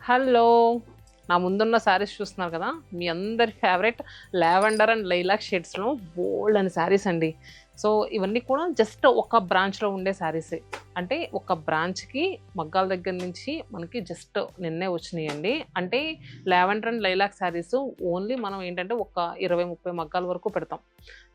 Hello! నా ముందున్న శారీస్ చూస్తున్నారు కదా! మీ అందరి ఫేవరెట్ లావెండర్ అండ్ లైలాక్ షేడ్స్‌లో బోలెడన్ని శారీస్ అండి. సో, ఇవన్నీ కూడా జస్ట్ ఒక బ్రాంచ్‌లో ఉండే శారీసే. అంటే ఒక బ్రాంచ్‌కి మగ్గాల దగ్గర నుంచి మనకి జస్ట్ నిన్నే వచ్చినాయండి. అంటే lavender and lilac saris only మనం ఏంటంటే ఒక 20, 30 మగ్గాల వరకు పెడతాం.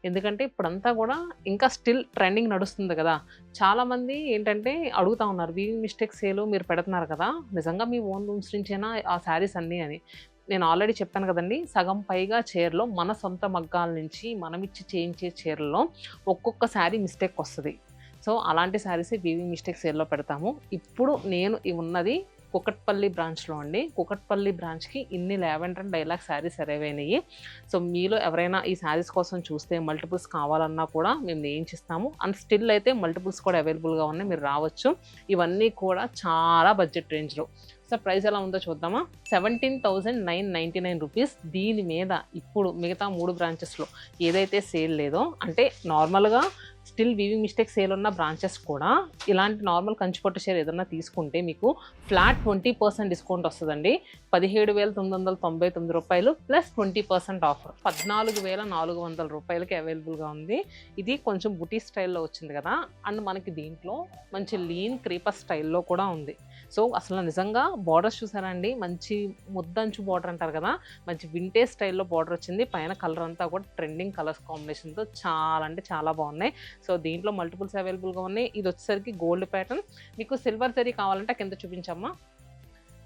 ఎందుకంటే ఇప్పుడంతా కూడా ఇంకా స్టిల్ ట్రెండింగ్ నడుస్తుంది కదా! చాలామంది ఏంటంటే అడుగుతా ఉన్నారు. వీవింగ్ మిస్టేక్ సేల్ మీరు పెడుతున్నారు కదా! నిజంగా మీ ఓన్ రూమ్స్ నుంచేనా ఆ శారీస్ అన్నీ అని. నేను ఆల్రెడీ చెప్పాను కదండీ! సగం పైగా చీరలో మన సొంత మగ్గాల నుంచి మనమిచ్చి చేయించే చీరల్లో ఒక్కొక్క శారీ మిస్టేక్ వస్తది. సో, అలాంటి శారీసే వీవింగ్ మిస్టేక్ సేల్‌లో పెడతాము. ఇప్పుడు నేను ఉన్నది కూకట్పల్లి బ్రాంచ్‌లో అండి. కూకట్పల్లి బ్రాంచ్‌కి ఇన్ని lavender and lilac saris arrive అయినాయి. సో, మీలో ఎవరైనా ఈ శారీస్ కోసం చూస్తే మల్టిపుల్స్ కావాలన్నా కూడా మేము నేయించిస్తాము. అండ్ స్టిల్ అయితే మల్టిపుల్స్ కూడా అవైలబుల్‌గా ఉన్నాయి. మీరు రావచ్చు. ఇవన్నీ కూడా చాలా బడ్జెట్ రేంజ్‌లో. సో, ప్రైస్ ఎలా ఉందో చూద్దామా? 17,999 రూపీస్. దీని మీద ఇప్పుడు మిగతా 3 బ్రాంచెస్‌లో ఏదైతే సేల్ లేదో అంటే నార్మల్‌గా స్టిల్ వీవింగ్ మిస్టేక్ సేల్ ఉన్న బ్రాంచెస్ కూడా ఇలాంటి నార్మల్ కంచిపట్టు చీర ఏదన్నా తీసుకుంటే మీకు ఫ్లాట్ 20% డిస్కౌంట్ వస్తదండి. రూ. 17,999 ప్లస్ 20% ఆఫర్. 14,400 అవైలబుల్‌గా ఉంది. ఇది కొంచెం బుటీ స్టైల్‌లో వచ్చింది కదా! అండ్ మనకి దీంట్లో మంచి లీన్ క్రీపర్ స్టైల్‌లో కూడా ఉంది. సో, అసలు నిజంగా బోర్డర్స్ చూసారా అండి? మంచి ముద్దంచు బోర్డర్ అంటారు కదా! మంచి వింటేజ్ స్టైల్‌లో బోర్డర్ వచ్చింది. పైన కలర్ అంతా కూడా ట్రెండింగ్ కలర్స్ కాంబినేషన్‌తో చాలా అంటే చాలా బాగున్నాయి. సో, దీంట్లో మల్టిపుల్స్ అవైలబుల్‌గా ఉన్నాయి. ఇది వచ్చేసరికి గోల్డ్ ప్యాటర్న్. మీకు సిల్వర్ జరీ కావాలంటే కింద చూపించమ్మా.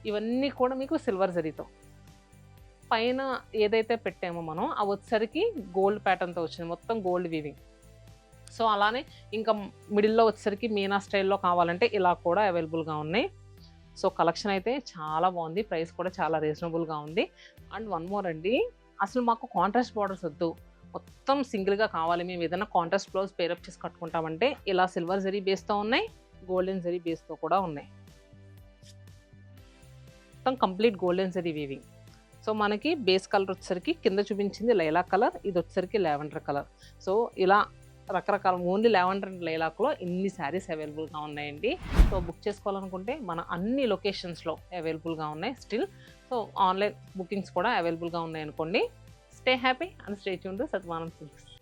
ఇవన్నీ కూడా మీకు సిల్వర్ జరీతో. పైన ఏదైతే పెట్టామో మనం అవి వచ్చేసరికి గోల్డ్ ప్యాటర్న్‌తో వచ్చింది. మొత్తం గోల్డ్ వీవింగ్. సో, అలానే ఇంకా మిడిల్‌లో వచ్చేసరికి మీనా స్టైల్‌లో కావాలంటే ఇలా కూడా అవైలబుల్‌గా ఉన్నాయి. సో, కలెక్షన్ అయితే చాలా బాగుంది. ప్రైస్ కూడా చాలా రీజనబుల్‌గా ఉంది. అండ్ వన్ మోర్ అండి. అసలు మాకు కాంట్రాస్ట్ బోర్డర్స్ వద్దు. మొత్తం సింగిల్‌గా కావాలి. మేము ఏదైనా కాంట్రాస్ట్ బ్లౌజ్ పేరప్ చేసి కట్టుకుంటామంటే ఇలా సిల్వర్ జరీ బేస్‌తో ఉన్నాయి. గోల్డెన్ జరీ బేస్‌తో కూడా ఉన్నాయి. మొత్తం complete golden zari weaving. So, మనకి బేస్ కలర్ వచ్చేసరికి కింద చూపించింది లైలాక్ కలర్. ఇది వచ్చేసరికి లావెండర్ కలర్. సో, ఇలా రకరకాల ఓన్లీ లావెండర్ అండ్ లైలాక్‌లో ఇన్ని శారీస్ అవైలబుల్‌గా ఉన్నాయండి. సో, బుక్ చేసుకోవాలనుకుంటే మన అన్ని లొకేషన్స్‌లో అవైలబుల్‌గా ఉన్నాయి స్టిల్. సో, ఆన్‌లైన్ బుకింగ్స్ కూడా అవైలబుల్‌గా ఉన్నాయనుకోండి. Stay happy and stay tuned to Satvanam silks.